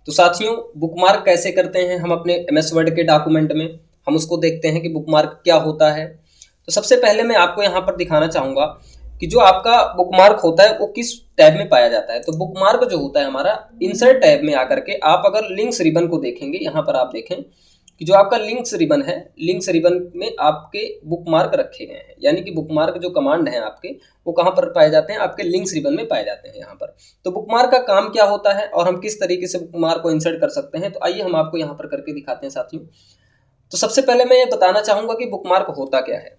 तो साथियों बुकमार्क कैसे करते हैं हम अपने एमएस वर्ड के डॉक्यूमेंट में, हम उसको देखते हैं कि बुकमार्क क्या होता है। तो सबसे पहले मैं आपको यहाँ पर दिखाना चाहूँगा कि जो आपका बुकमार्क होता है वो किस टैब में पाया जाता है। तो बुकमार्क जो होता है हमारा इंसर्ट टैब में आकर के, आप अगर लिंक्स रिबन को देखेंगे, यहाँ पर आप देखें कि जो आपका लिंक्स रिबन है, लिंक्स रिबन में आपके बुकमार्क रखे गए हैं, यानी कि बुकमार्क जो कमांड है आपके वो कहाँ पर पाए जाते हैं, आपके लिंक्स रिबन में पाए जाते हैं यहाँ पर। तो बुकमार्क का काम क्या होता है और हम किस तरीके से बुकमार्क को इंसर्ट कर सकते हैं, तो आइए हम आपको यहाँ पर करके दिखाते हैं साथियों। तो सबसे पहले मैं ये बताना चाहूंगा कि बुकमार्क होता क्या है।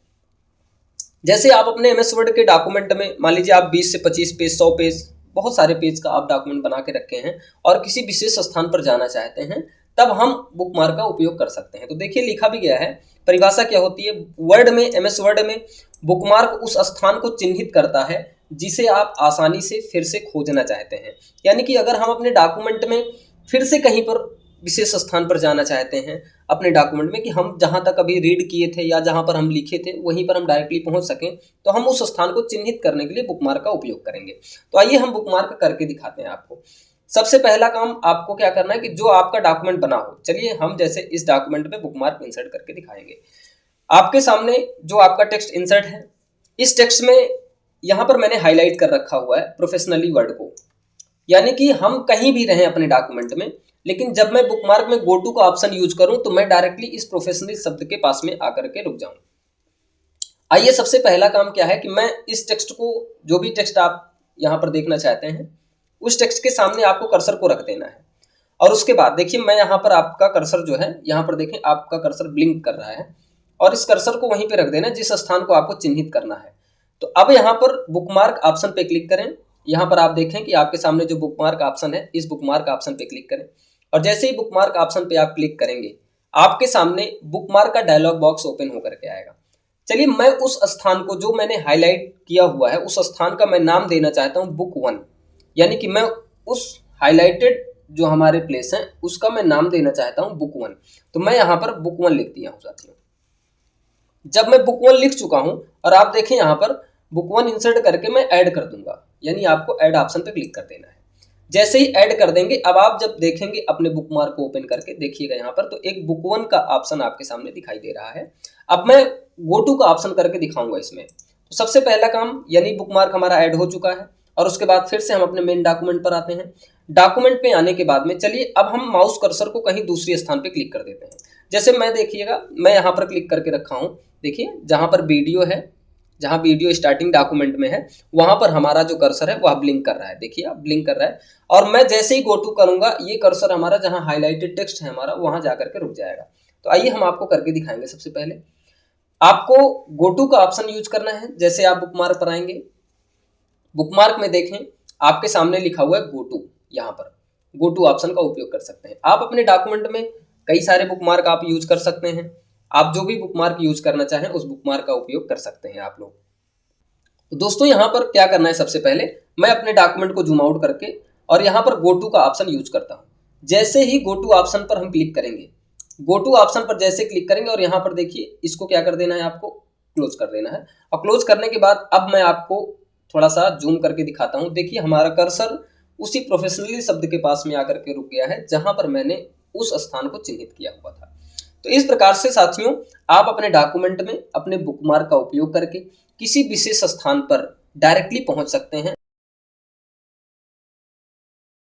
जैसे आप अपने एमएस वर्ड के डॉक्यूमेंट में मान लीजिए आप 20 से 25 पेज, 100 पेज, बहुत सारे पेज का आप डॉक्यूमेंट बना के रखे हैं और किसी विशेष स्थान पर जाना चाहते हैं, तब हम बुकमार्क का उपयोग कर सकते हैं। तो देखिए लिखा भी गया है, परिभाषा क्या होती है वर्ड में, एमएस वर्ड में बुकमार्क उस स्थान को चिन्हित करता है जिसे आप आसानी से फिर से खोजना चाहते हैं। यानी कि अगर हम अपने डॉक्यूमेंट में फिर से कहीं पर विशेष स्थान पर जाना चाहते हैं अपने डॉक्यूमेंट में, कि हम जहां तक अभी रीड किए थे या जहां पर हम लिखे थे वहीं पर हम डायरेक्टली पहुंच सकें, तो हम उस स्थान को चिन्हित करने के लिए बुकमार्क का उपयोग करेंगे। तो आइए हम बुकमार्क करके दिखाते हैं आपको। सबसे पहला काम आपको क्या करना है कि जो आपका डॉक्यूमेंट बना हो, चलिए हम जैसे इस डॉक्यूमेंट में बुकमार्क इंसर्ट करके दिखाएंगे। आपके सामने जो आपका टेक्स्ट इंसर्ट है, इस टेक्स्ट में यहाँ पर मैंने हाईलाइट कर रखा हुआ है प्रोफेशनली वर्ड को, यानी कि हम कहीं भी रहें अपने डॉक्यूमेंट में, लेकिन जब मैं बुकमार्क में गो टू का ऑप्शन यूज करूं तो मैं डायरेक्टली इस प्रोफेशनली शब्द के पास में आकर के रुक जाऊं। आइए सबसे पहला काम क्या है कि मैं इस टेक्स्ट को, जो भी टेक्स्ट आप यहाँ पर देखना चाहते हैं, उस टेक्स्ट के सामने आपको कर्सर को रख देना है। और उसके बाद देखिए मैं यहाँ पर आपका कर्सर जो है, यहाँ पर देखें आपका कर्सर ब्लिंक कर रहा है, और इस कर्सर को वहीं पे रख देना जिस स्थान को आपको चिन्हित करना है। तो अब यहाँ पर बुकमार्क ऑप्शन पे क्लिक करें। यहाँ पर आप देखें कि आपके सामने जो बुकमार्क ऑप्शन है, इस बुकमार्क ऑप्शन पे क्लिक करें, और जैसे ही बुकमार्क ऑप्शन पे आप क्लिक करेंगे आपके सामने बुकमार्क का डायलॉग बॉक्स ओपन होकर के आएगा। चलिए मैं उस स्थान को जो मैंने हाईलाइट किया हुआ है, उस स्थान का मैं नाम देना चाहता हूँ बुक 1, यानी कि मैं उस हाईलाइटेड जो हमारे प्लेस है उसका मैं नाम देना चाहता हूँ बुक 1। तो मैं यहाँ पर बुक 1 लिख दिया हूँ साथियों। जब मैं बुक 1 लिख चुका हूँ और आप देखें यहाँ पर बुक 1 इंसर्ट करके मैं ऐड कर दूंगा, यानी आपको ऐड ऑप्शन पर क्लिक कर देना है। जैसे ही ऐड कर देंगे, अब आप जब देखेंगे अपने बुकमार्क को ओपन करके देखिएगा यहाँ पर, तो एक बुक 1 का ऑप्शन आपके सामने दिखाई दे रहा है। अब मैं गो टू का ऑप्शन करके दिखाऊंगा इसमें। तो सबसे पहला काम, यानी बुकमार्क हमारा ऐड हो चुका है, और उसके बाद फिर से हम अपने मेन डॉक्यूमेंट पर आते हैं। डॉक्यूमेंट पे आने के बाद में चलिए अब हम माउस कर्सर को कहीं दूसरे स्थान पे क्लिक कर देते हैं। जैसे मैं देखिएगा मैं यहाँ पर क्लिक करके रखा हूँ, देखिए जहाँ पर वीडियो है, जहाँ वीडियो स्टार्टिंग डॉक्यूमेंट में है वहां पर हमारा जो कर्सर है वह ब्लिंक कर रहा है, देखिए आप ब्लिंक कर रहा है। और मैं जैसे ही गो टू करूंगा ये कर्सर हमारा जहाँ हाईलाइटेड टेक्स्ट है हमारा वहां जाकर के रुक जाएगा। तो आइए हम आपको करके दिखाएंगे। सबसे पहले आपको गो टू का ऑप्शन यूज करना है। जैसे आप बुकमार्क पर आएंगे, बुकमार्क में देखें आपके सामने लिखा हुआ है गो टू, यहाँ पर गो टू ऑप्शन का उपयोग कर सकते हैं। आप अपने डॉक्यूमेंट में कई सारे बुकमार्क आप यूज कर सकते हैं, आप जो भी बुकमार्क यूज करना चाहें उस बुकमार्क का उपयोग कर सकते हैं आप लोग। तो दोस्तों यहाँ पर क्या करना है, सबसे पहले मैं अपने डॉक्यूमेंट को जूम आउट करके और यहाँ पर गो टू का ऑप्शन यूज करता हूँ। जैसे ही गो टू ऑप्शन पर हम क्लिक करेंगे, गो टू ऑप्शन पर जैसे क्लिक करेंगे और यहाँ पर देखिए इसको क्या कर देना है, आपको क्लोज कर देना है। और क्लोज करने के बाद अब मैं आपको थोड़ा सा जूम करके दिखाता हूँ। देखिए हमारा कर्सर उसी प्रोफेशनली शब्द के पास में आकर के रुक गया है जहां पर मैंने उस स्थान को चिन्हित किया हुआ था। तो इस प्रकार से साथियों आप अपने डॉक्यूमेंट में अपने बुकमार्क का उपयोग करके किसी विशेष स्थान पर डायरेक्टली पहुंच सकते हैं।